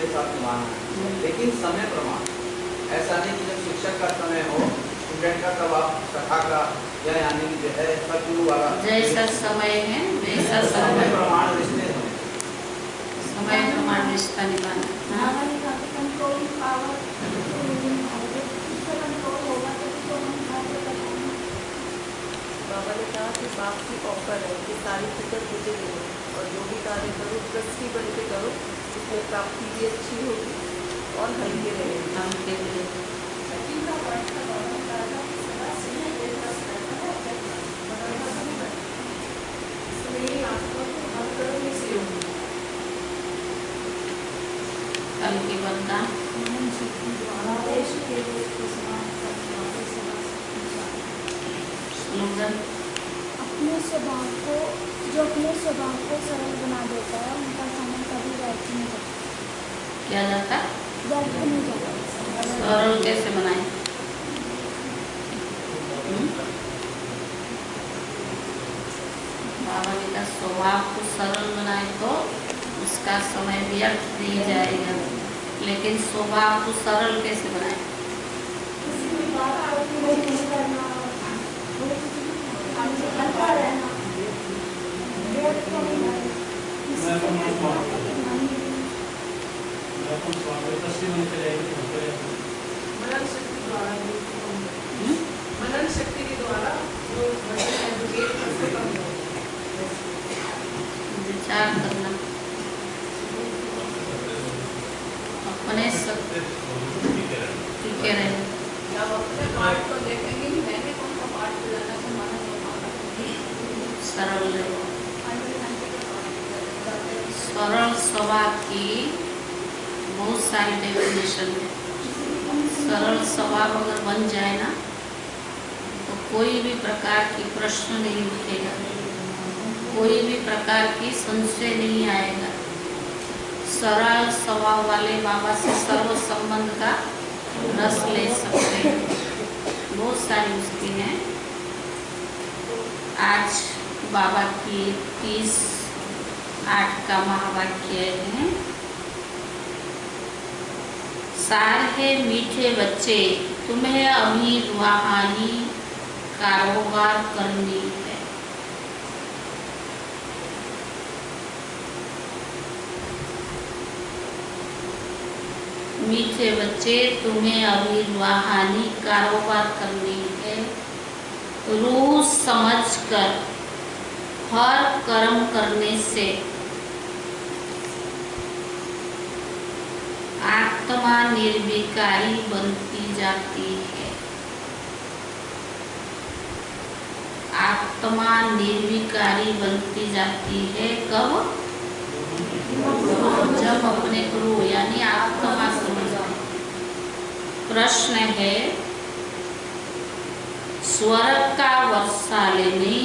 के साथ निभाना है। लेकिन समय प्रमाण, ऐसा नहीं कि जब शिक्षक का समय हो, स्टूडेंट का, तब आप सखा का या यानी कि जो है सतगुरु वाला जैसा समय है वैसा समय प्रमाण रिश्ते हैं। समय प्रमाण रिश्ता निभाना। बाबा ने कहा कि बाप की ऑफर है कि सारी फिक्र मुझे दे दो और जो भी कार्य करो ट्रस्टी बन के करो, उसमें प्राप्ति भी अच्छी होगी और हल्के रहेगी। हल्के रहेगी। हल्के बनता स्लोगन। अपने स्वभाव को, जो अपने स्वभाव को सरल बना देता है उनका समय कभी व्यर्थ नहीं जाता। क्या जाता? व्यर्थ नहीं जाता। सरल कैसे बनाए? बाबा जी का स्वभाव को सरल बनाए तो उसका समय व्यर्थ नहीं जाएगा। लेकिन स्वभाव को सरल कैसे बनाए? मनन शक्ति के द्वारा जो विचार करना, अपने सब टिके रहे। जब अपने पाठ को देखेंगे कि मैंने कौन सा पाठ बुलाना संभाला, सरल रहे। सरल स्वभाव की बहुत सारी डेफिनेशन है। सरल स्वभाव अगर बन जाए ना तो कोई भी प्रकार की प्रश्न नहीं उठेगा, कोई भी प्रकार की संशय नहीं आएगा। सरल स्वभाव वाले बाबा से सर्व संबंध का रस ले सकते हैं। बहुत सारी उसकी हैं। आज बाबा की 30:8 का महावाक्य है, सारे मीठे बच्चे तुम्हें अभी रूहानी कारोबार करनी है। मीठे बच्चे तुम्हें अभी रूहानी कारोबार करनी है। रूह समझकर हर कर्म करने से आत्मा निर्विकारी बनती जाती है। आत्मा निर्विकारी बनती जाती है कब? जब अपने गुरु यानी आत्मा समझते। प्रश्न है, स्वर्ग का वर्षा लेने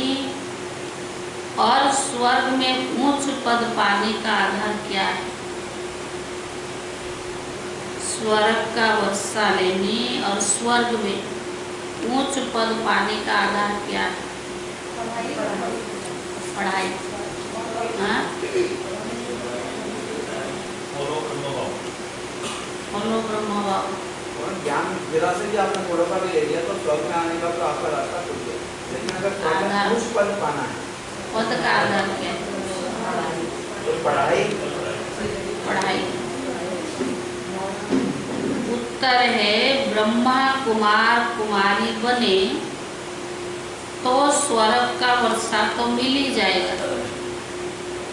और स्वर्ग में ऊंच पद पाने का आधार क्या है? स्वर्ग का वर्षा लेने और स्वर्ग में ऊंच पद पाने का आधार क्या है? पढ़ाई। हाँ? बोलो ब्रह्म बाबू। ज्ञान विदा से भी आपने थोड़ा सा भी ले लिया तो स्वर्ग में आने का तो आपका रास्ता खुल गया। लेकिन अगर स्वर्ग में उच्च पद पाना है, पद का आधार क्या है? तो पढ़ाई। पढ़ाई। उत्तर है, ब्रह्मा कुमार कुमारी बने तो स्वर्ग का वर्षा तो मिल ही जाएगा,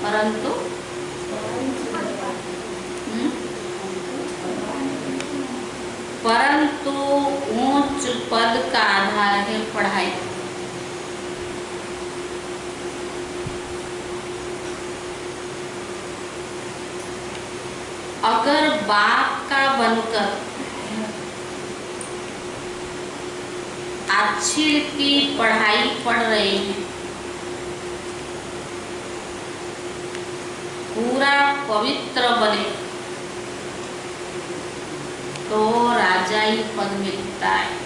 परंतु उच्च पद का आधार है पढ़ाई। अगर बाप का बनकर अच्छी की पढ़ाई पढ़ रहे हैं, पूरा पवित्र बने तो राजाई पद मिलता है।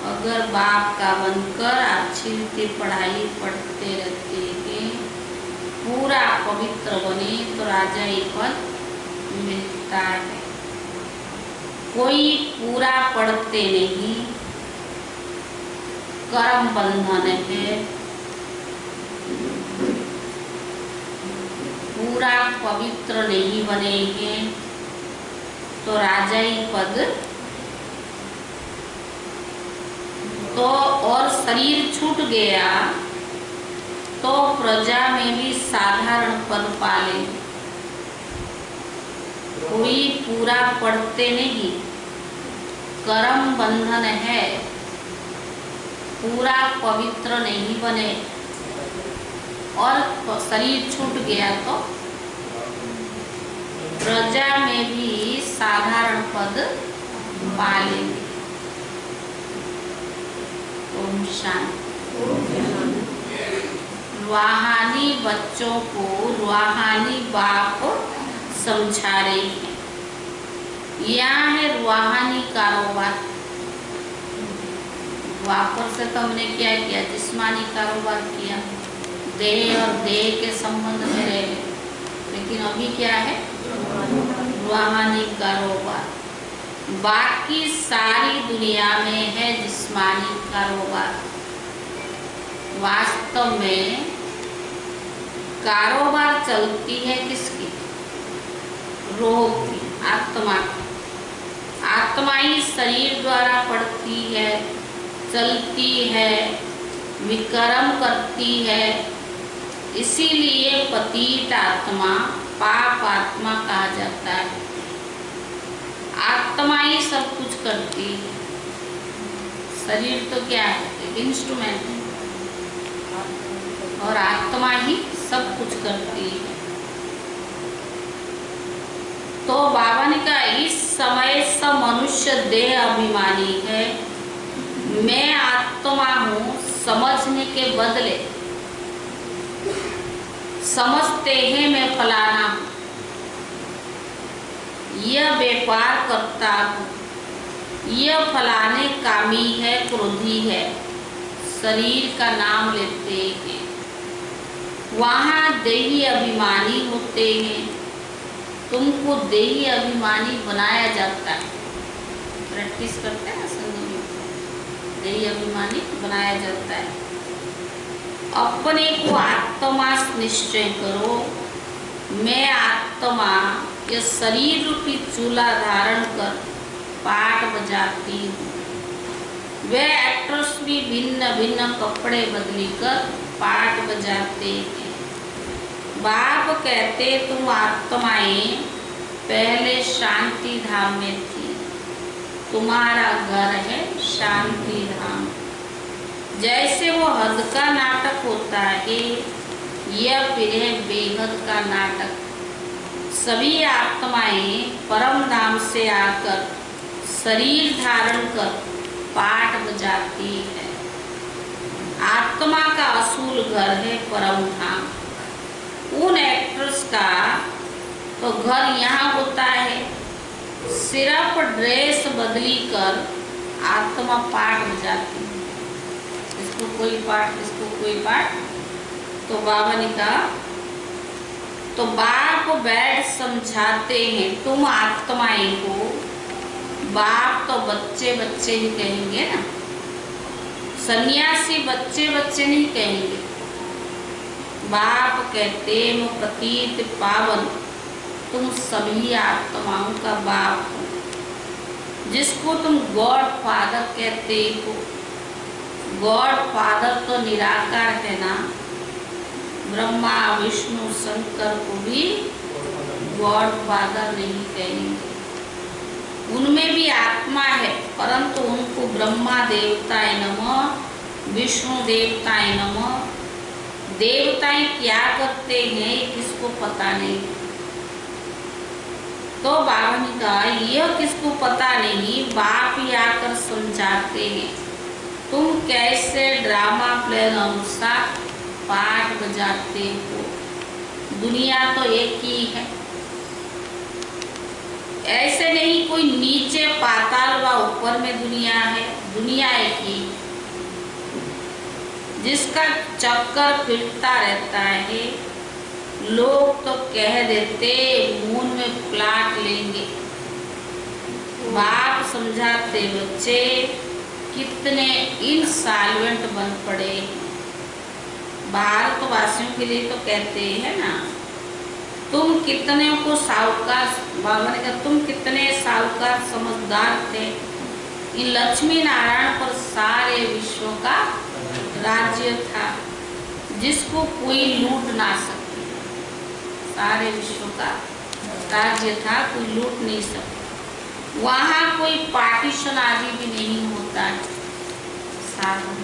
अगर बाप का बनकर अच्छी की पढ़ाई पढ़ते रहते हैं पूरा पवित्र बने तो राजाई पद मिलता है। कोई पूरा पढ़ते नहीं, कर्म बंधन है। पूरा पवित्र नहीं बनेंगे तो राजाई पद तो और शरीर छूट गया तो प्रजा में भी साधारण पद पाले। कोई पूरा पढ़ते नहीं, कर्म बंधन है, पूरा पवित्र नहीं बने और शरीर छूट गया तो प्रजा में भी साधारण पद पालेंगे। ओम शांति। रूहानी बच्चों को रूहानी बाप समझा रही है। यहाँ है रूहानी कारोबार। वापर से तो हमने क्या किया, जिस्मानी कारोबार किया, देह और देह के संबंध में रहे। लेकिन अभी क्या है, रूहानी कारोबार। बाकी सारी दुनिया में है जिस्मानी कारोबार। वास्तव में कारोबार चलती है किसकी? रोह की, आत्मा की। आत्मा ही शरीर द्वारा पढ़ती है, चलती है, विकर्म करती है। इसीलिए पतित आत्मा, पाप आत्मा कहा जाता है। आत्मा ही सब कुछ करती है। शरीर तो क्या है, एक इंस्ट्रूमेंट है, और आत्मा ही सब कुछ करती है। तो बाबा ने कहा इस समय सब मनुष्य देह अभिमानी है। मैं आत्मा हूँ समझने के बदले समझते हैं मैं फलाना हूँ, यह व्यापार करता हूँ, यह फलाने कामी है, क्रोधी है, शरीर का नाम लेते हैं। वहाँ देही अभिमानी होते हैं। तुमको देही अभिमानी बनाया जाता है। प्रैक्टिस करते हैं ना संग में, देही अभिमानी बनाया जाता है। अपने को आत्मा निश्चय करो। मैं आत्मा ये शरीर रूपी चूल्हा धारण कर पाठ बजाती हूँ। वे एक्ट्रेस भी भिन्न भिन्न कपड़े बदली कर पाठ बजाते हैं। बाप कहते तुम आत्माएं पहले शांति धाम में थी, तुम्हारा घर है शांति धाम। जैसे वो हद का नाटक होता है, यह फिर है बेहद का नाटक। सभी आत्माएं परम धाम से आकर शरीर धारण कर पाठ बजाती है। आत्मा का असूल घर है परम धाम। उन एक्ट्रेस का तो घर यहाँ होता है, सिर्फ ड्रेस बदली कर आत्मा पाठ बजाती है। इसको कोई पाठ, इसको कोई पाठ। तो बाबा ने कहा, तो बाप बैठ समझाते हैं तुम आत्माएं को। बाप तो बच्चे बच्चे ही कहेंगे ना, सन्यासी बच्चे बच्चे नहीं कहेंगे। बाप कहते हो पतित पावन, तुम सभी आत्माओं का बाप हो। जिसको तुम गॉड फादर कहते हो, गॉड फादर तो निराकार है ना। ब्रह्मा विष्णु शंकर को भी गॉड फादर नहीं कहेंगे। उनमें भी आत्मा है, परंतु उनको ब्रह्मा देवताय नमः, विष्णु देवताय नमः। देवताएं क्या करते हैं किसको पता नहीं। तो बाबा ने कहा यह किसको पता नहीं, बाप ही आकर समझाते हैं। तुम कैसे ड्रामा प्लेयर अनुसार पाठ बजाते हो। दुनिया तो एक ही है, ऐसे नहीं कोई नीचे पाताल व ऊपर में दुनिया है। दुनिया एक ही जिसका चक्कर फिरता रहता है। लोग तो कह देते मून में प्लाट लेंगे। बाप समझाते बच्चे कितने इंसॉल्वेंट बन पड़े। भारतवासियों के लिए तो कहते हैं ना, तुम कितने को साहूकार, बाबा ने कहा तुम कितने साहूकार समझदार थे। इन लक्ष्मी नारायण पर सारे विश्व का राज्य था जिसको कोई लूट ना सके। सारे विश्व का राज्य था, कोई लूट नहीं सकता। वहाँ कोई पार्टीशन आदि भी नहीं होता है। साधन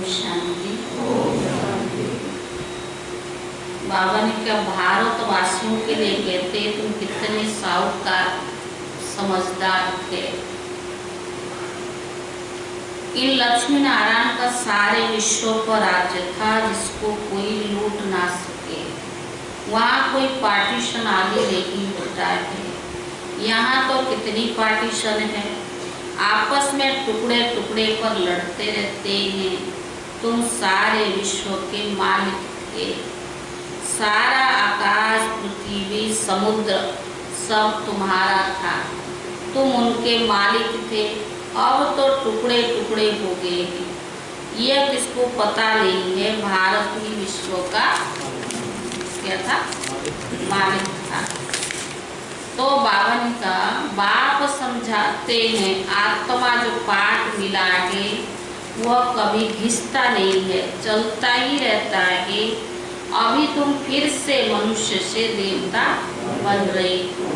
शांति। बाबा ने क्या भारतवासियों के लिए कहते, तुम कितने साहूकार समझदार थे। इन लक्ष्मी नारायण का सारे विश्व पर राज्य था, जिसको कोई लूट ना सके। वहाँ कोई पार्टीशन आदि नहीं होता है। यहाँ तो कितनी पार्टीशन है, आपस में टुकड़े टुकड़े पर लड़ते रहते हैं। तुम सारे विश्व के मालिक थे। सारा आकाश, पृथ्वी, समुद्र सब तुम्हारा था, तुम उनके मालिक थे। अब तो टुकड़े टुकड़े हो गए हैं। यह किसको पता नहीं है, भारत ही विश्व का क्या था, मालिक था। तो बाबा ने कहा, बाप समझाते हैं आत्मा जो पाठ मिला है वह कभी घिसता नहीं है, चलता ही रहता है। अभी तुम फिर से मनुष्य से देवता बन रहे हो,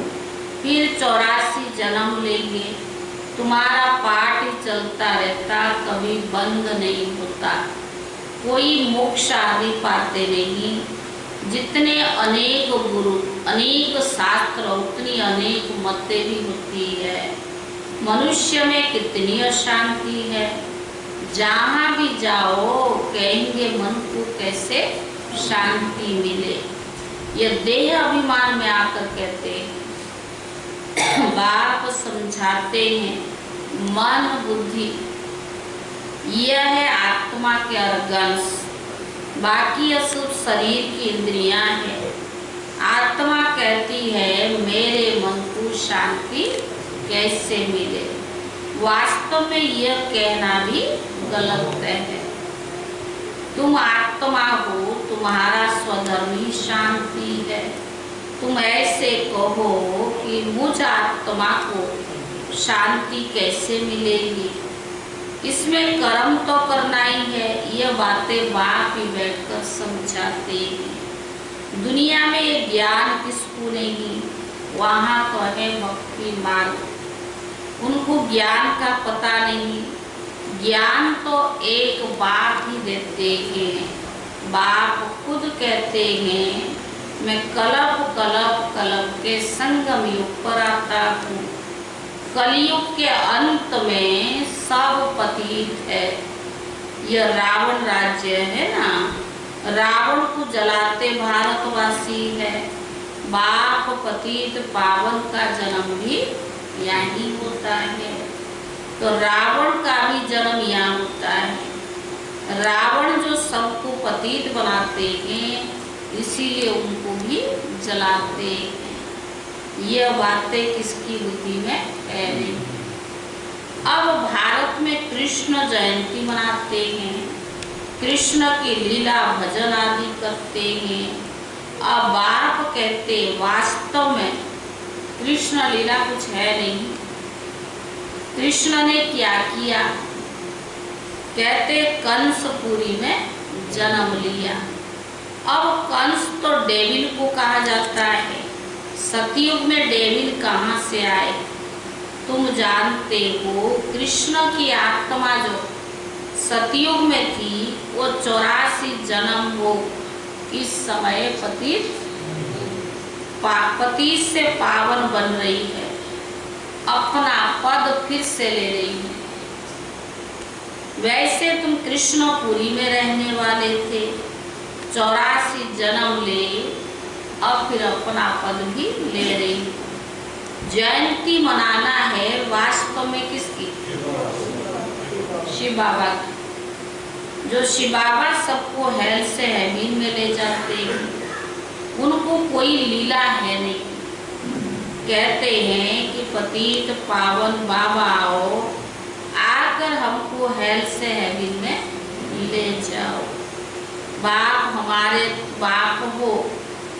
फिर 84 जन्म लेंगे। तुम्हारा पाठ ही चलता रहता, कभी बंद नहीं होता। कोई मोक्ष आदि पाते नहीं। जितने अनेक गुरु, अनेक शास्त्र, उतनी अनेक मतें भी होती है। मनुष्य में कितनी अशांति है। जहाँ भी जाओ कहेंगे मन को कैसे शांति मिले। यह देह अभिमान में आकर कहते हैं। बाप समझाते हैं मन बुद्धि यह है आत्मा के अर्गंश, बाकी यह सब शरीर की इंद्रियां हैं। आत्मा कहती है मेरे मन को शांति कैसे मिले। वास्तव में यह कहना भी गलत है। तुम आत्मा हो, तुम्हारा स्वधर्म ही शांति है। तुम ऐसे कहो कि मुझ आत्मा को शांति कैसे मिलेगी, इसमें कर्म तो करना ही है। यह बातें बाप ही बैठकर समझाते हैं। दुनिया में ये ज्ञान किसको नहीं, वहाँ तो है भक्ति मार्ग। उनको ज्ञान का पता नहीं। ज्ञान तो एक बाप ही देते हैं। बाप खुद कहते हैं मैं कलप कलप कलप के संगम युग पर आता हूँ। कलयुग के अंत में सब पतित है। यह रावण राज्य है ना, रावण को जलाते भारतवासी है। बाप पतित पावन का जन्म भी यहीं होता है, तो रावण का भी जन्म यहाँ होता है। रावण जो सबको पतित बनाते हैं, इसीलिए उनको भी जलाते हैं। यह बातें किसकी बुद्धि में है नहीं। अब भारत में कृष्ण जयंती मनाते हैं, कृष्ण की लीला भजन आदि करते हैं। अब बाप कहते वास्तव में कृष्ण लीला कुछ है नहीं। कृष्ण ने क्या किया, कहते कंसपुरी में जन्म लिया। अब कंस तो डेविल को कहा जाता है। सतयुग में डेविल कहाँ से आए, तुम जानते हो। कृष्ण की आत्मा जो सतयुग में थी वो 84 जन्म हो इस समय पति से पावन बन रही है, अपना पद फिर से ले रही है। वैसे तुम कृष्णपुरी में रहने वाले थे, 84 जन्म ले, अब फिर अपना पद भी ले रही। जयंती मनाना है वास्तव में किसकी, शिव बाबा की। जो शिव बाबा सबको हेल से हेवन में ले जाते हैं, उनको कोई लीला है नहीं। कहते हैं कि पतित पावन बाबा आओ, आकर हमको हेल से हेवन में ले जाओ। बाप हमारे बाप हो,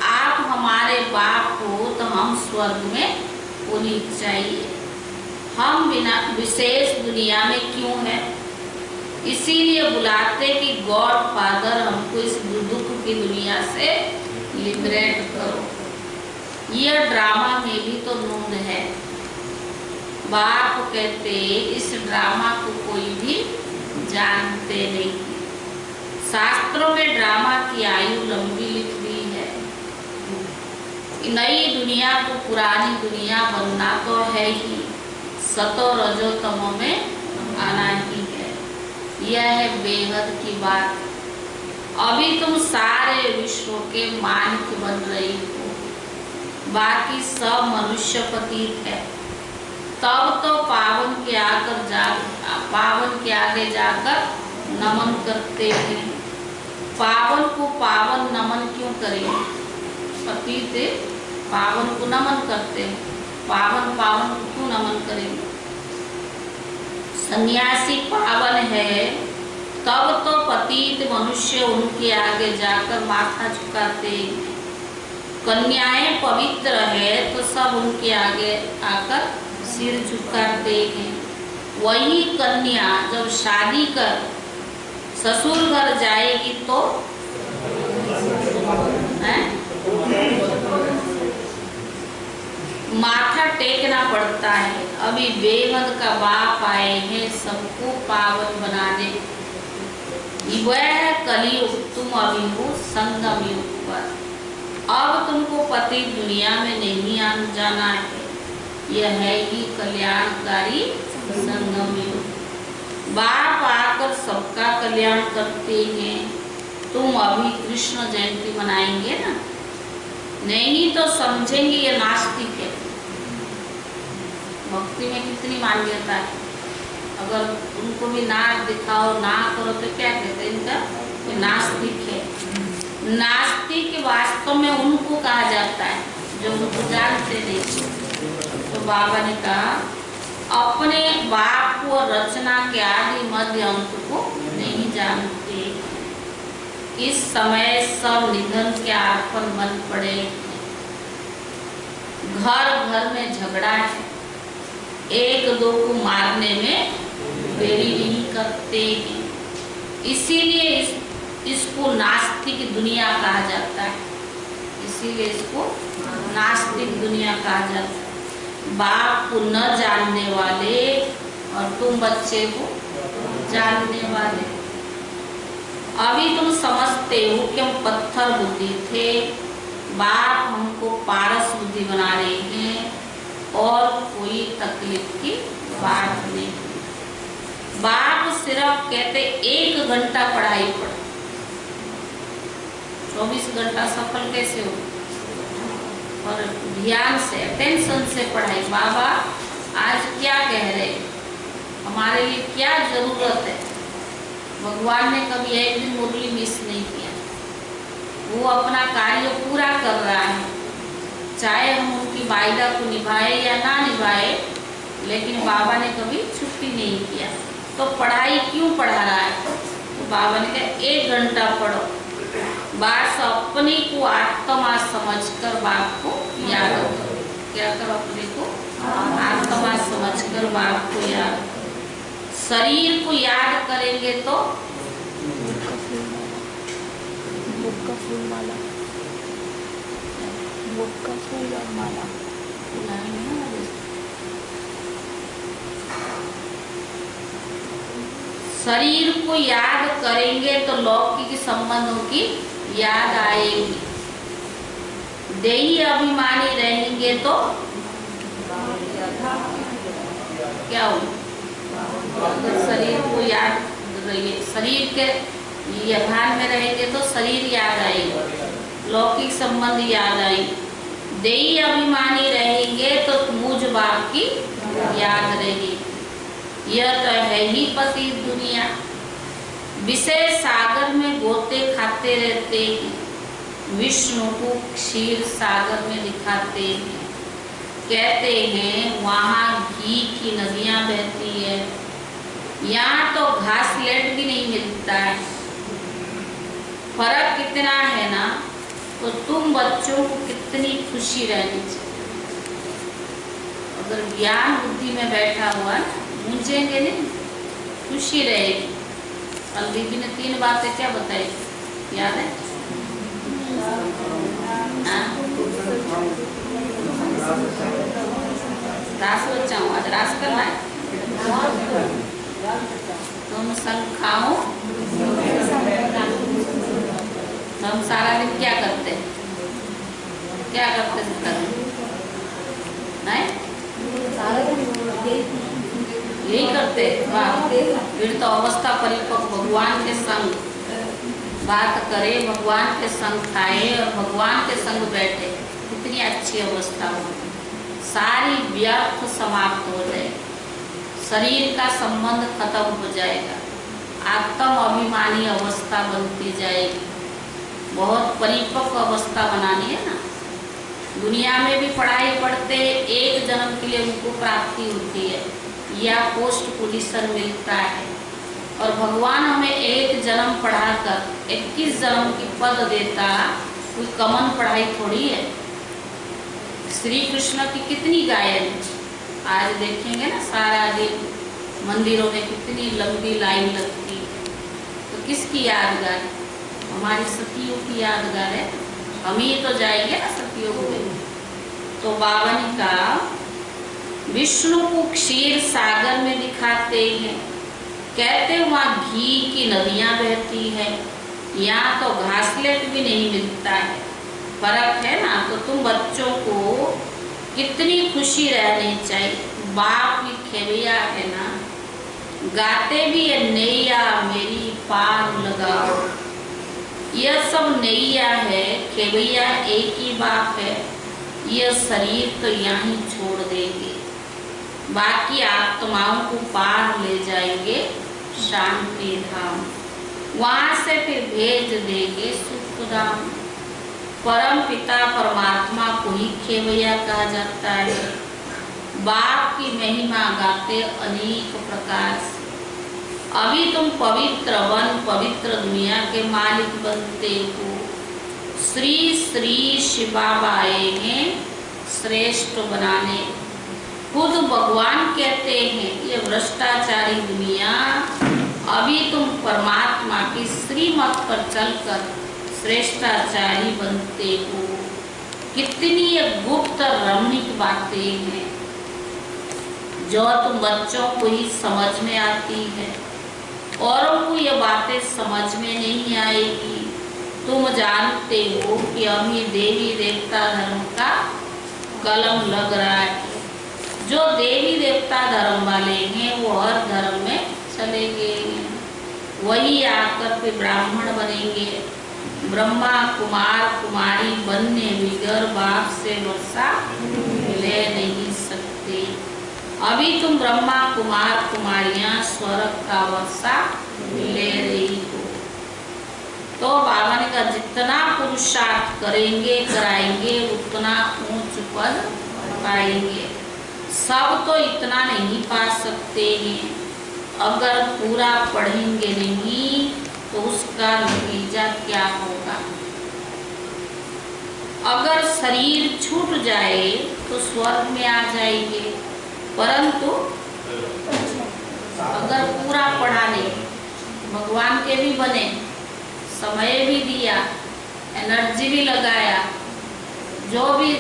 आप हमारे बाप हो, तो हम स्वर्ग में होनी चाहिए। हम बिना विशेष दुनिया में क्यों है, इसीलिए बुलाते कि गॉड फादर हमको इस दुख की दुनिया से लिबरेट करो। यह ड्रामा में भी तो नून है। बाप कहते इस ड्रामा को कोई भी जानते नहीं। शास्त्रों में ड्रामा की आयु लंबी लिख दी है। नई दुनिया को पुरानी दुनिया बनना तो है ही, सतो रजो तमो में आना ही है। यह है बेहद की बात। अभी तुम सारे विश्व के मालिक बन रही हो, बाकी सब मनुष्य पतित है। तब तो पावन के आगे जाकर नमन करते हैं। पावन को पावन नमन क्यों करें? पतित पावन को नमन करते हैं, पावन पावन को क्यों नमन करेंगे? सन्यासी पावन है, तब तो पतित मनुष्य उनके आगे जाकर माथा झुकाते हैं। कन्याएं पवित्र है तो सब उनके आगे आकर सिर झुकाते हैं। वही कन्या जब शादी कर ससुर घर जाएगी तो माथा टेकना पड़ता है। अभी बेहद का बाप आए हैं सबको पावन बनाने। वह कलियुग, तुम अभी हो संगम युग पर। अब तुमको पति दुनिया में नहीं जाना है, यह है ही कल्याणकारी संगम युग। बाप आकर सबका कल्याण करते हैं। तुम अभी कृष्ण जयंती मनाएंगे ना, नहीं तो समझेंगे ये नास्तिक है। भक्ति में कितनी मान्यता है, अगर उनको भी ना दिखाओ ना करो तो क्या कहते हैं, इनका नास्तिक है। नास्तिक वास्तव में उनको कहा जाता है जो उनको जानते नहीं। तो बाबा ने कहा अपने बाप को रचना के आदि मध्य अंत को नहीं जानते। इस समय सब निधन के अर्पण बन पड़े। घर घर में झगड़ा है, एक दो को मारने में देरी नहीं करते हैं। इसीलिए इसको नास्तिक दुनिया कहा जाता है। इसीलिए इसको नास्तिक दुनिया कहा जाता है। बाप को न जानने वाले और तुम बच्चे को जानने वाले। अभी तुम समझते हो कि हम पत्थर बुद्धि थे, बाप हमको पारस बुद्धि बना रहे हैं और कोई तकलीफ की बात नहीं। बाप सिर्फ कहते 1 घंटा पढ़ाई पढ़ो, 24 घंटा सफल कैसे हो? और ध्यान से अटेंशन से पढ़ाई। बाबा आज क्या कह रहे, हमारे लिए क्या जरूरत है? भगवान ने कभी एक दिन मुरली मिस नहीं किया। वो अपना कार्य पूरा कर रहा है, चाहे हम उनकी वायदा को निभाए या ना निभाए, लेकिन बाबा ने कभी छुट्टी नहीं किया। तो पढ़ाई क्यों पढ़ा रहा है? तो बाबा ने कहा 1 घंटा पढ़ो। बस अपने को आत्मा समझकर बाप को याद करो। क्या करो? अपने को आत्मा समझकर बाप को याद। शरीर को याद करेंगे तो का फूल माला, का फूल और माला। शरीर को याद करेंगे तो लौकिक संबंधों की याद आएगी। देही अभिमानी रहेंगे तो क्या हो? शरीर को याद रहिए, शरीर के ध्यान में रहेंगे तो शरीर याद आएगा, लौकिक संबंध याद आएगी। देही अभिमानी रहेंगे तो मुझ बाप की याद रहेगी। यह तो है ही पति दुनिया। विषय सागर में गोते खाते रहते हैं, विष्णु को क्षीर सागर में दिखाते हैं। कहते हैं वहाँ घी की नदियाँ बहती है, यहाँ तो घासलेट भी नहीं मिलता है। फर्क कितना है ना, तो तुम बच्चों को कितनी खुशी रहनी चाहिए। अगर ज्ञान बुद्धि में बैठा हुआ गूंजेंगे नहीं, खुशी रहेगी। कल दीदी ने 3 बातें क्या बताई, याद है? रास बच्चा हूँ, आज रास करना है। तुम संग खाओ हम सारा दिन क्या करते हैं? क्या करते हैं? नहीं यही करते। वाह, फिर तो अवस्था परिपक्व। भगवान के संग बात करे, भगवान के संग खाए और भगवान के संग बैठे, कितनी अच्छी अवस्था हो। सारी व्यर्थ समाप्त हो जाए, शरीर का संबंध खत्म हो जाएगा, आत्म अभिमानी अवस्था बनती जाएगी। बहुत परिपक्व अवस्था बनानी है ना। दुनिया में भी पढ़ाई पढ़ते एक जन्म के लिए उनको प्राप्ति होती है या पोस्ट पोजीशन मिलता है, और भगवान हमें एक जन्म पढ़ाकर 21 जन्म की पद देता, कोई कमन पढ़ाई थोड़ी है। श्री कृष्ण की कितनी गायन आज देखेंगे ना, सारा दिन मंदिरों में कितनी लंबी लाइन लगती है। तो किसकी यादगार? हमारी सतियों की यादगार है। हम ही तो जाएंगे ना सतियों में। तो बाबा ने कहा विष्णु को क्षीर सागर में दिखाते हैं, कहते वहाँ घी की नदियाँ बहती है, यहाँ तो घासलेट भी नहीं मिलता है। फर्क है ना। तो तुम बच्चों को कितनी खुशी रहनी चाहिए। बाप की खेवैया है ना, गाते भी है नैया मेरी पार लगाओ। यह सब नैया है, खेवैया एक ही बाप है। यह शरीर तो यहाँ छोड़ देंगे, बाकी आत्माओं को पार ले जाएंगे शांति धाम, वहाँ से फिर भेज देंगे सुख धाम। परम पिता परमात्मा को ही खेवैया कहा जाता है। बाप की महिमा गाते अनेक प्रकार से। अभी तुम पवित्र वन पवित्र दुनिया के मालिक बनते हो। श्री श्री शिव बाबा आए हैं श्रेष्ठ बनाने। खुद भगवान कहते हैं ये भ्रष्टाचारी दुनिया, अभी तुम परमात्मा की श्रीमत पर चलकर श्रेष्ठाचारी बनते हो। कितनी ये गुप्त रमणीक बातें हैं जो तुम बच्चों को ही समझ में आती है, औरों को ये बातें समझ में नहीं आएगी। तुम जानते हो कि अभी देवी देवता धर्म का कलम लग रहा है। जो देवी देवता धर्म वाले हैं वो हर धर्म में चले गए, वही आकर फिर ब्राह्मण बनेंगे। ब्रह्मा कुमार कुमारी बनने बिगर बाप से वर्षा ले नहीं सकते। अभी तुम ब्रह्मा कुमार कुमारियां स्वर्ग का वर्षा ले रही हो। तो बाबा ने कहा जितना पुरुषार्थ करेंगे कराएंगे उतना ऊंच पद पाएंगे। सब तो इतना नहीं पा सकते हैं। अगर पूरा पढ़ेंगे नहीं तो उसका नतीजा क्या होगा। अगर शरीर छूट जाए तो स्वर्ग में आ जाएंगे, परंतु अगर पूरा पढ़ा नहीं, भगवान के भी बने, समय भी दिया, एनर्जी भी लगाया, जो भी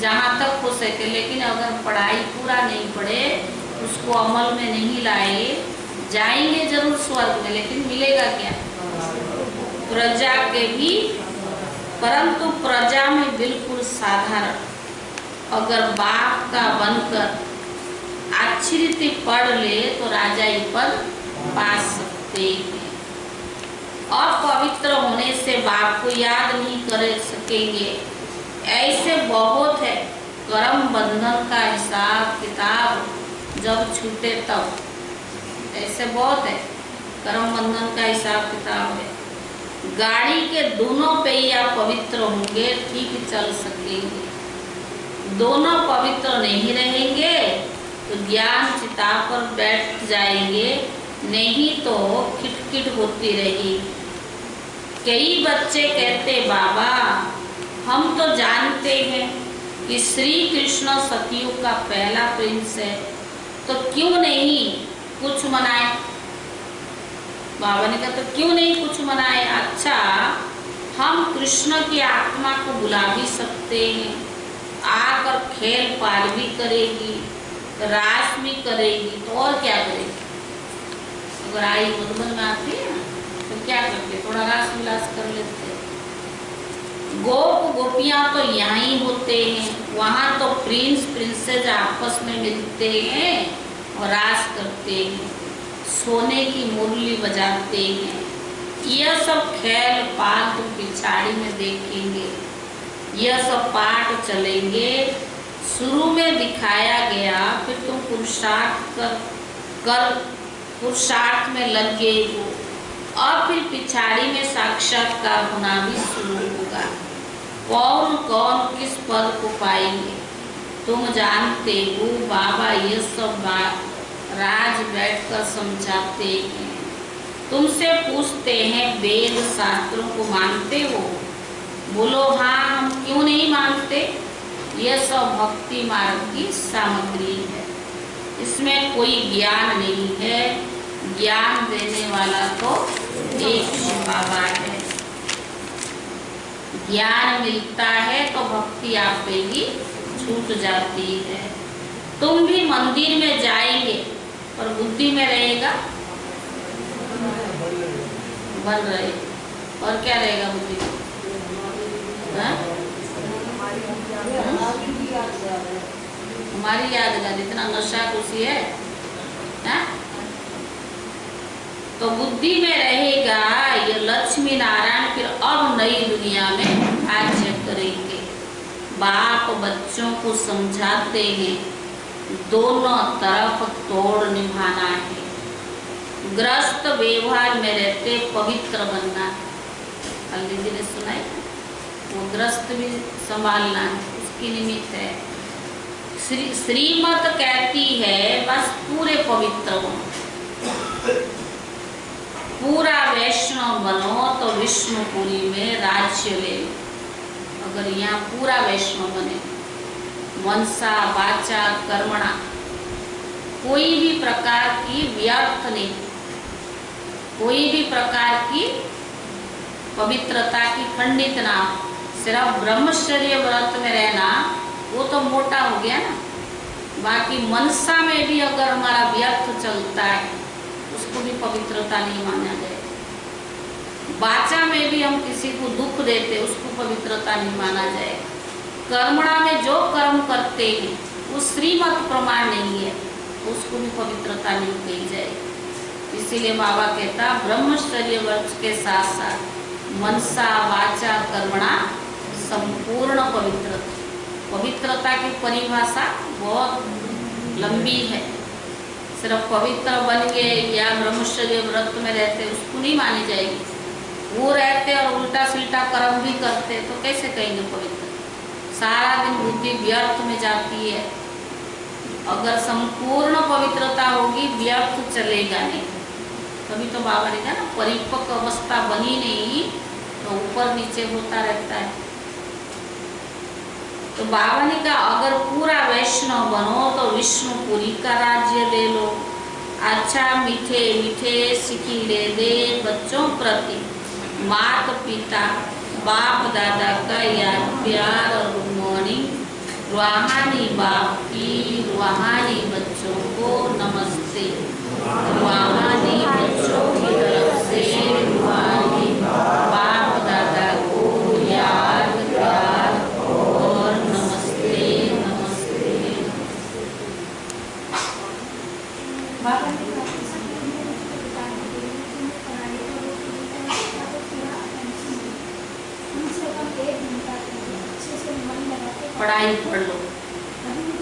जहाँ तक हो सके, लेकिन अगर पढ़ाई पूरा नहीं पढ़े, उसको अमल में नहीं लाए, जाएंगे जरूर स्वर्ग में, लेकिन मिलेगा क्या? प्रजा के भी, परंतु प्रजा में बिल्कुल साधारण। अगर बाप का बनकर अच्छी रीति पढ़ ले तो राजाई पद पा सकते हैं। अपवित्र होने से बाप को याद नहीं कर सकेंगे। ऐसे बहुत है। कर्म बंधन का हिसाब किताब जब छूटे तब, ऐसे बहुत है। कर्म बंधन का हिसाब किताब है। गाड़ी के दोनों पहिया पवित्र होंगे ठीक चल सकेंगे। दोनों पवित्र नहीं रहेंगे तो ज्ञान चिता पर बैठ जाएंगे, नहीं तो खिटखिट होती रहेगी। कई बच्चे कहते बाबा हम तो जानते हैं कि श्री कृष्ण सतयुग का पहला प्रिंस है, तो क्यों नहीं कुछ मनाए। बाबा ने कहा तो क्यों नहीं कुछ मनाए। अच्छा, हम कृष्ण की आत्मा को बुला भी सकते हैं, आकर खेल पाल भी करेगी, रास भी करेगी, तो और क्या करेगी। अगर आई मधुबन में आती है ना तो क्या करते, थोड़ा रास विलास कर लेते, गोप गोपियां तो यहाँ ही होते हैं, वहाँ तो प्रिंस प्रिंसेस आपस में मिलते हैं और राज करते हैं, सोने की मुरली बजाते हैं। यह सब खेल पाल तुम पिछाड़ी में देखेंगे, यह सब पाठ चलेंगे। शुरू में दिखाया गया, फिर तुम पुरुषार्थ कर पुरुषार्थ में लग गए हो, और फिर पिछाड़ी में साक्षात्कार होना भी शुरू होगा। कौन कौन किस पद को पाएंगे तुम जानते हो। बाबा ये सब राज बैठकर समझाते हैं। तुमसे पूछते हैं वेद शास्त्रों को मानते हो? बोलो हाँ, हम क्यों नहीं मानते। यह सब भक्ति मार्ग की सामग्री है, इसमें कोई ज्ञान नहीं है। ज्ञान देने वाला तो एक ही बाबा है। ज्ञान मिलता है तो भक्ति आप पे ही छूट जाती है। तुम भी मंदिर में जाएंगे पर बुद्धि में रहेगा, बन रहे, और क्या रहेगा बुद्धि में? हमारी यादगार इतना नशा खुशी है, तो बुद्धि में रहेगा। ये लक्ष्मी नारायण फिर अब नई दुनिया में राज्य करेंगे। बाप बच्चों को समझाते हैं दोनों तरफ तोड़ निभाना है। ग्रस्त व्यवहार में रहते पवित्र बनना है। हल्दी जी ने सुना है, वो ग्रस्त भी संभालना है, उसकी निमित्त है। श्रीमत कहती है बस पूरे पवित्र बनो, पूरा वैष्णव बनो तो विष्णुपुरी में राज्य ले लो। अगर यहाँ पूरा वैष्णव बने, मनसा वाचा कर्मणा, कोई भी प्रकार की व्यर्थ नहीं, कोई भी प्रकार की पवित्रता की खंडित ना, सिर्फ ब्रह्मचर्य व्रत में रहना वो तो मोटा हो गया ना। बाकी मनसा में भी अगर हमारा व्यर्थ चलता है उसको भी पवित्रता नहीं माना जाए। वाचा में भी हम किसी को दुख देते उसको पवित्रता नहीं माना जाए। कर्मणा में जो कर्म करते हैं वो श्रीमत प्रमाण नहीं है, उसको भी पवित्रता नहीं कही जाए। इसीलिए बाबा कहता ब्रह्मचर्य व्रत के साथ साथ मनसा वाचा कर्मणा संपूर्ण पवित्रता। पवित्रता की परिभाषा बहुत लंबी है। सिर्फ पवित्र बन गए या ब्रह्मचर्य व्रत में रहते उसको नहीं मानी जाएगी। वो रहते और उल्टा सिल्टा कर्म भी करते तो कैसे कहेंगे पवित्र। सारा दिन बुद्धि व्यर्थ में जाती है। अगर संपूर्ण पवित्रता होगी व्यर्थ चलेगा नहीं। तभी तो बाबा ने कहा ना परिपक्व अवस्था बनी नहीं तो ऊपर नीचे होता रहता है। तो बाबा ने कहा अगर पूरा वैष्णव बनो तो विष्णुपुरी का राज्य ले लो। अच्छा मीठे मीठे सिखिले दे बच्चों प्रति मात पिता बाप दादा का याद प्यार और गुड मॉर्निंग। रूहानी बाप की रूहानी बच्चों को नमस्ते। रूहानी बच्चों की तरफ से रूहानी बाप दादा को याद प्यार और नमस्ते नमस्ते। पढ़ाई पढ़ लो,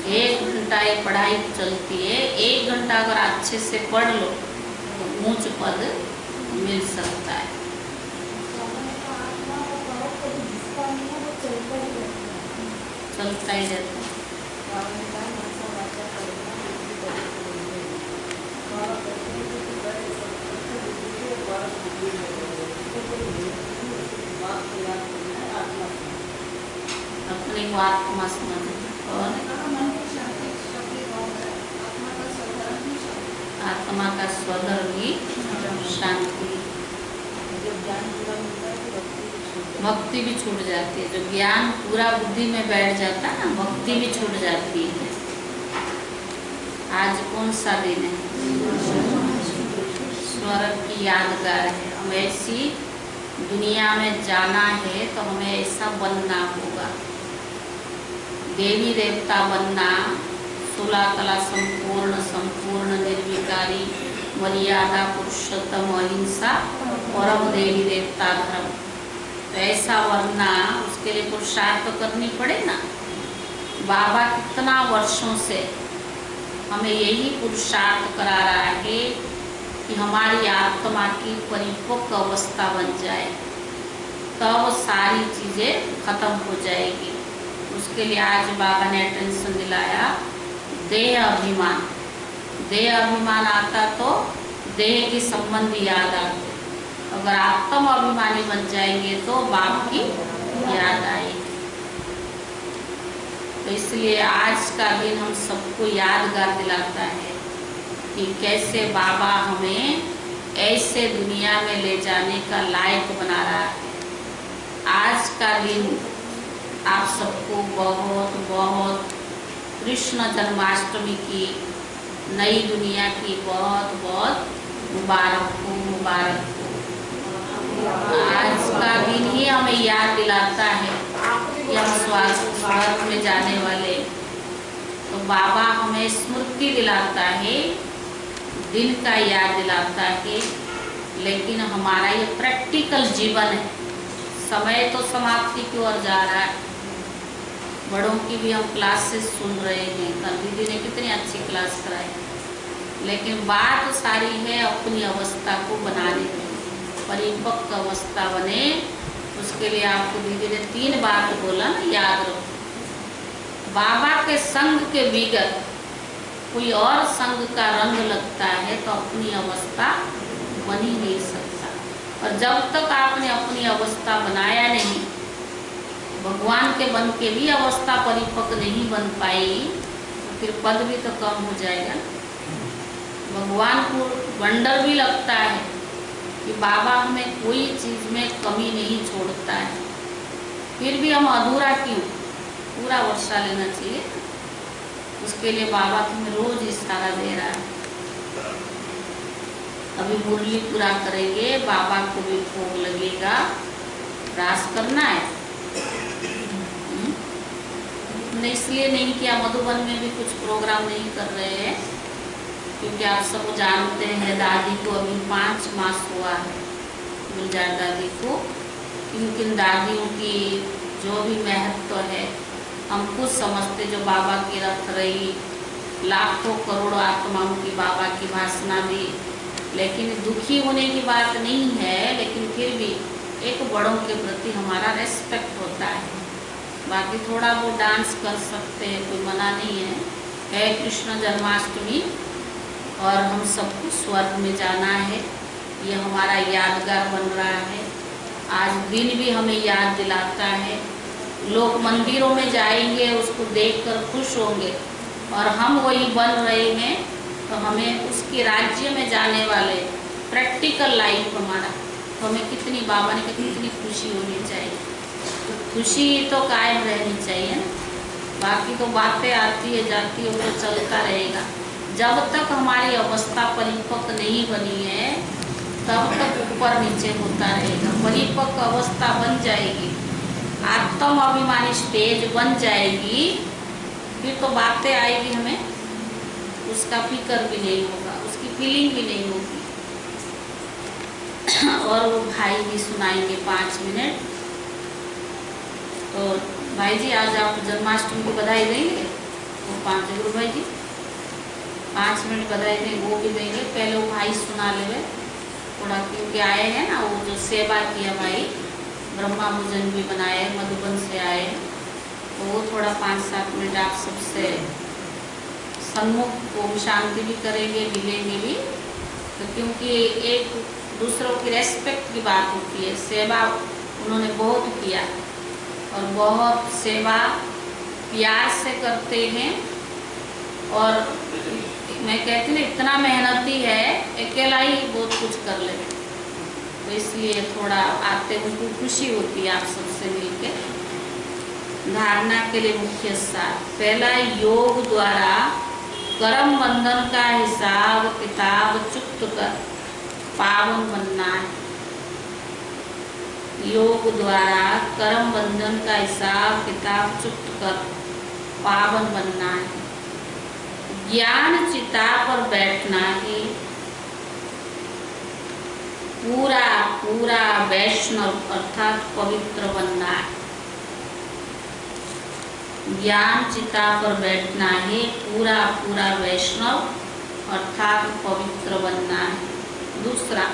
1 घंटा ये पढ़ाई चलती है। 1 घंटा अगर अच्छे से पढ़ लो तो ऊंच पद मिल सकता है। चलता ही रहता है। अपनी बात को मत समझ और आत्मा का स्वधर्मी शांति। भक्ति भी छूट जाती है। जो ज्ञान पूरा बुद्धि में बैठ जाता है ना, भक्ति भी छूट जाती है। आज कौन सा दिन है? स्वर्ग की यादगार है। हम ऐसी दुनिया में जाना है तो हमें ऐसा बनना होगा। देवी देवता बनना, 16 कला संपूर्ण, संपूर्ण निर्विकारी, मर्यादा पुरुषोत्तम, अहिंसा, परम देवी देवता धर्म, तो ऐसा बनना, उसके लिए पुरुषार्थ तो करनी पड़े ना। बाबा कितना वर्षों से हमें यही पुरुषार्थ करा रहा है कि हमारी आत्मा की परिपक्व अवस्था बन जाए, तब सारी चीज़ें खत्म हो जाएगी। उसके लिए आज बाबा ने अटेंशन दिलाया, देह अभिमान। देह अभिमान आता तो देह के संबंध याद आते, अगर आत्म अभिमानी बन जाएंगे तो बाप की याद आएगी। तो इसलिए आज का दिन हम सबको यादगार दिलाता है कि कैसे बाबा हमें ऐसे दुनिया में ले जाने का लायक बना रहा है। आज का दिन आप सबको बहुत बहुत कृष्ण जन्माष्टमी की, नई दुनिया की बहुत बहुत मुबारक हो, मुबारक हो। आज का दिन ही हमें याद दिलाता है कि हम स्वर्ग में जाने वाले, तो बाबा हमें स्मृति दिलाता है, दिन का याद दिलाता है, लेकिन हमारा ये प्रैक्टिकल जीवन है। समय तो समाप्ति की ओर जा रहा है। बड़ों की भी हम क्लासेस सुन रहे हैं, कल दीदी ने कितनी अच्छी क्लास कराई, लेकिन बात सारी है अपनी अवस्था को बनाने की, परिपक्व अवस्था बने। उसके लिए आपको दीदी ने 3 बात बोला ना, याद रखो। बाबा के संग के बिगड़ कोई और संग का रंग लगता है तो अपनी अवस्था बन ही नहीं सकता। और जब तक आपने अपनी अवस्था बनाया नहीं, भगवान के बन के भी अवस्था परिपक्व नहीं बन पाई, तो फिर पद भी तो कम हो जाएगा। भगवान को वंडर भी लगता है कि बाबा हमें कोई चीज़ में कमी नहीं छोड़ता है, फिर भी हम अधूरा क्यों? पूरा वर्षा लेना चाहिए। उसके लिए बाबा तुम्हें रोज इशारा दे रहा है। अभी मुरली पूरा करेंगे, बाबा को भी भोग लगेगा, रास करना है। हमने इसलिए नहीं किया, मधुबन में भी कुछ प्रोग्राम नहीं कर रहे हैं, क्योंकि आप सब जानते हैं दादी को अभी 5 मास हुआ है, गुलजार दादी को। किन दादियों की जो भी महत्व है हम खुद समझते, जो बाबा की रख रही, लाखों करोड़ों आत्माओं की बाबा की भाषणा दी, लेकिन दुखी होने की बात नहीं है, लेकिन फिर भी एक बड़ों के प्रति हमारा रेस्पेक्ट होता है। बाकी थोड़ा वो डांस कर सकते हैं, कोई मना नहीं है कृष्ण जन्माष्टमी, और हम सबको स्वर्ग में जाना है, ये हमारा यादगार बन रहा है। आज दिन भी हमें याद दिलाता है। लोग मंदिरों में जाएंगे, उसको देखकर खुश होंगे, और हम वही बन रहे हैं, तो हमें उसके राज्य में जाने वाले प्रैक्टिकल लाइफ हमारा, तो हमें कितनी, बाबा ने कितनी खुशी होनी चाहिए। तो खुशी तो कायम रहनी चाहिए ना। बाकी तो बातें आती है जाती है, वो तो चलता रहेगा। जब तक हमारी अवस्था परिपक्व नहीं बनी है, तब तक ऊपर नीचे होता रहेगा। परिपक्व अवस्था बन जाएगी, आत्म अभिमानी स्टेज बन जाएगी, फिर तो बातें आएगी, हमें उसका फिक्र भी नहीं होगा, उसकी फीलिंग भी नहीं होगी। और वो भाई भी सुनाएंगे 5 मिनट। तो भाई जी आज आप जन्माष्टमी की बधाई देंगे? वो 5 गुरु भाई जी 5 मिनट बधाई देंगे, वो भी देंगे। पहले वो भाई सुना ले थोड़ा, क्योंकि आए हैं ना, वो जो सेवा किया भाई, ब्रह्मा भोजन भी बनाए, मधुबन से आए, तो वो थोड़ा 5-7 मिनट आप सबसे सन्मुख ओम शांति भी करेंगे, मिलेंगे भी। तो क्योंकि एक दूसरों की रेस्पेक्ट की बात होती है। सेवा उन्होंने बहुत किया, और बहुत सेवा प्यार से करते हैं। और मैं कहती ना, इतना मेहनती है, अकेला ही बहुत कुछ कर ले, तो इसलिए थोड़ा आते उनको खुशी होती है आप सबसे मिलके। धारणा के लिए मुख्य सार, पहला, योग द्वारा कर्म बंधन का हिसाब किताब चुक्त कर पावन बनना है। योग द्वारा कर्म बंधन का हिसाब किताब चुप्त कर पावन बनना है। ज्ञान चिता पर बैठना है। पूरा पूरा वैष्णव अर्थात पवित्र बनना है। ज्ञान चिता पर बैठना है। पूरा पूरा वैष्णव अर्थात पवित्र बनना है। दूसरा,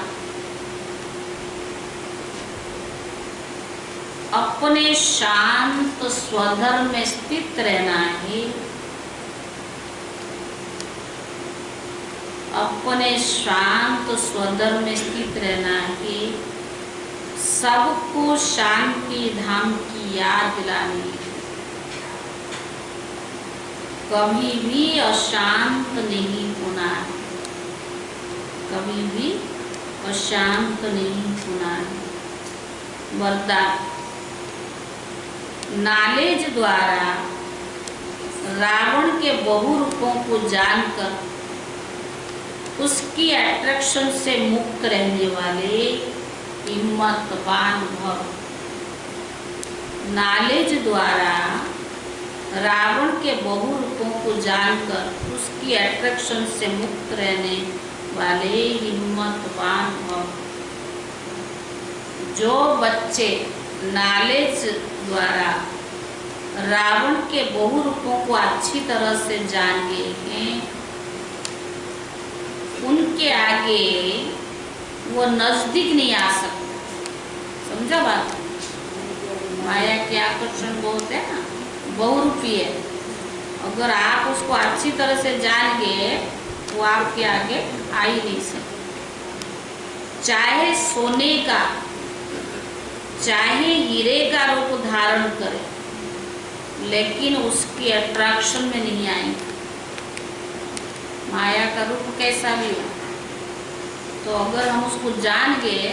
अपने शांत स्वधर्म में स्थित रहना है। अपने शांत स्वधर्म में स्थित रहना है। सबको शांति धाम की याद दिलानी है। कभी भी अशांत नहीं होना है। कभी भी अशांत नहीं होना है। वरदान, नॉलेज द्वारा रावण के बहुरूपों को जानकर उसकी अट्रैक्शन से मुक्त रहने वाले हिम्मतवान भव। नॉलेज द्वारा रावण के बहुरूपों को जानकर उसकी अट्रैक्शन से मुक्त रहने वाले हिम्मतवान भव। जो बच्चे नॉलेज द्वारा रावण के बहुरूपों को अच्छी तरह से जान गए हैं, उनके आगे वो नजदीक नहीं आ सकता। समझा बात? माया के आकर्षण बहुत है ना, बहुरूपी है। अगर आप उसको अच्छी तरह से जान गए वो आपके आगे आ ही नहीं सकते। चाहे सोने का चाहे हीरे का रूप धारण करे, लेकिन उसकी अट्रैक्शन में नहीं आएंगे। माया का रूप कैसा भी हो, तो अगर हम उसको जान गए,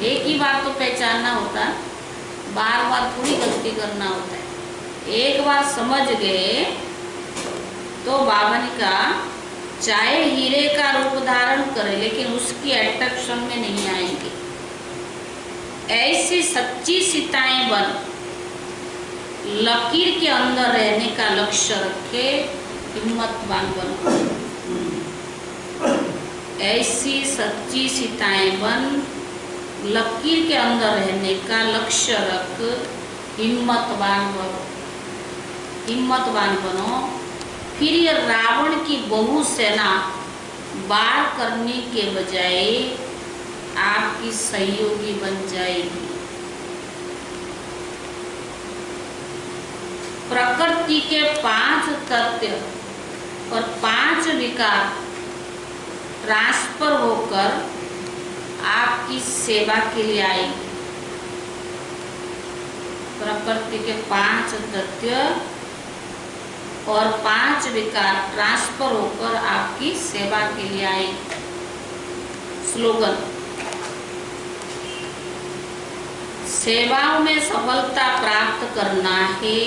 एक ही बार तो पहचानना होता, बार बार थोड़ी गलती करना होता है। एक बार समझ गए तो बाबा ने कहा चाहे हीरे का रूप धारण करे, लेकिन उसकी अट्रैक्शन में नहीं आएंगे। ऐसी सच्ची सीताएं बन, लकीर के अंदर रहने का लक्ष्य रखे, हिम्मतवान बनो। ऐसी सच्ची सीताएं बन, लकीर के अंदर रहने का लक्ष्य रख, हिम्मतवान बनो। हिम्मतवान बनो, फिर ये रावण की बहु सेना वार करने के बजाय आपकी सहयोगी बन जाएगी। प्रकृति के 5 तत्व और 5 विकार ट्रांसफर होकर आपकी सेवा के लिए आएगी। प्रकृति के 5 तत्व और 5 विकार ट्रांसफर होकर आपकी सेवा के लिए आएगी। स्लोगन, सेवाओं में सफलता प्राप्त करना है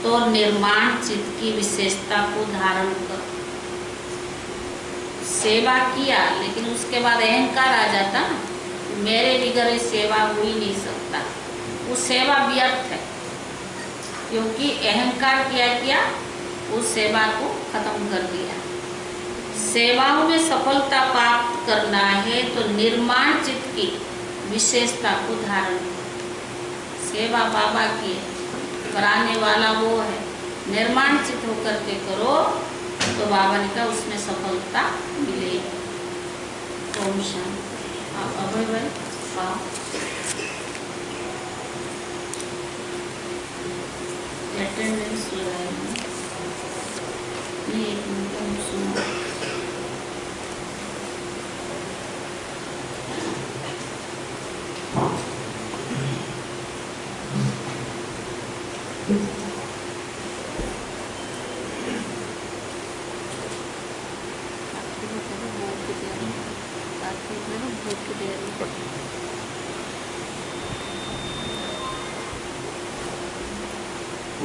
तो निर्माण चित्त की विशेषता को धारण कर। सेवा किया लेकिन उसके बाद अहंकार आ जाता ना, मेरे बगैर सेवा हो ही नहीं सकता, वो सेवा व्यर्थ है। क्योंकि अहंकार किया उस सेवा को खत्म कर दिया। सेवाओं में सफलता प्राप्त करना है तो निर्माण चित्त की विशेषता को धारण करो। सेवा बाबा की है, कराने वाला वो है, निर्माण चित्त होकर के करो तो बाबा ने कहा उसमें सफलता मिलेगी। ओम शांति। आप अभय भाई अटेंडेंस लगाएंगे। एक मिनट हम सुनो।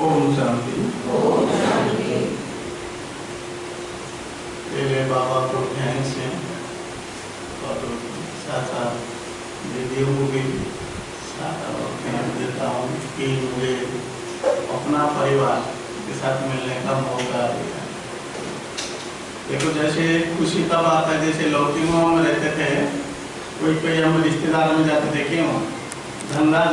ओम शांति। पहले बाबा को थैंक्स हैं और साथ साथ दीदियों को भी ध्यान देता हूँ कि मुझे अपना परिवार के साथ मिलने का मौका दिया। देखो जैसे खुशी तब आता है जैसे लौकिंगों में रहते थे, कोई हम रिश्तेदार में जाते थे, क्यों धंधा